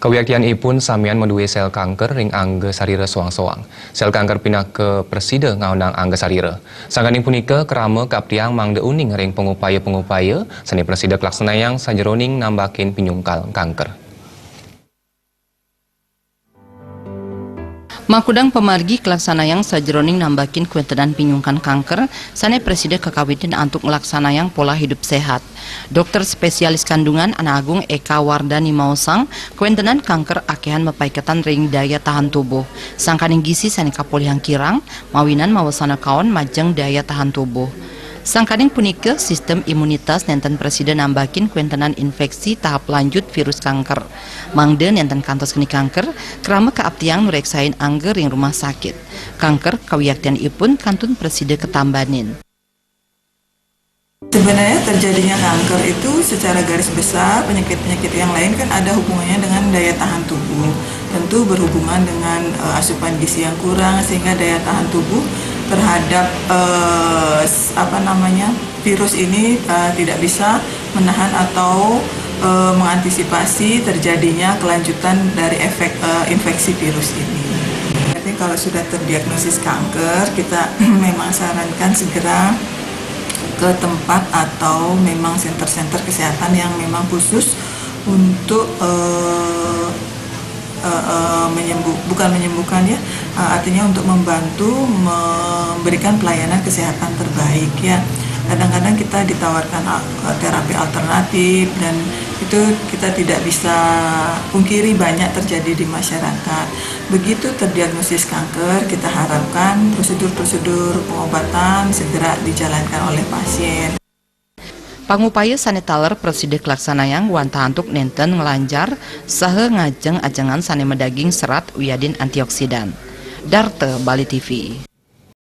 Kawiaktian ipun samian menduwe sel kanker ring angge sarira soang-soang. Sel kanker pindah ke presida ngaundang angge sarira. Sangkaning punika kerama kaptiang mangde uning ring pengupaya-pengupaya seni presida kelaksanayang sajeroning nambakin pinyungkal kanker. Makudang pemargi kelaksanayang sajeroning nambakin kuentenan pinyungkan kanker, sane presiden kekawitin antuk melaksanayang pola hidup sehat. Dokter spesialis kandungan Anak Agung Eka Wardani Mausang, kuentenan kanker akehan mepaiketan ring daya tahan tubuh. Sangkaning gizi sane kapolihang kirang, mawinan mawasana kaon majeng daya tahan tubuh. Sangkaning punika sistem imunitas nenten presiden nambakin kuentenan infeksi tahap lanjut virus kanker. Mangde nenten kantos kini kanker, kerama keaptiang nureksain angger ring rumah sakit. Kanker kawiaktian ipun kantun presiden ketambanin. Sebenarnya terjadinya kanker itu secara garis besar penyakit-penyakit yang lain kan ada hubungannya dengan daya tahan tubuh. Tentu berhubungan dengan asupan gizi yang kurang sehingga daya tahan tubuh terhadap virus ini tidak bisa menahan atau mengantisipasi terjadinya kelanjutan dari efek infeksi virus ini. Jadi kalau sudah terdiagnosis kanker, kita memang sarankan segera ke tempat atau memang senter-senter kesehatan yang memang khusus untuk artinya untuk membantu memberikan pelayanan kesehatan terbaik ya. Kadang-kadang kita ditawarkan terapi alternatif dan itu kita tidak bisa pungkiri banyak terjadi di masyarakat. Begitu terdiagnosis kanker, kita harapkan prosedur-prosedur pengobatan segera dijalankan oleh pasien. Pangupaya sanitaler presiden kelaksanayang wanta antuk nenten ngelanjar sahe ngajeng ajengan sane medaging serat uyadin antioksidan. Darte Bali TV.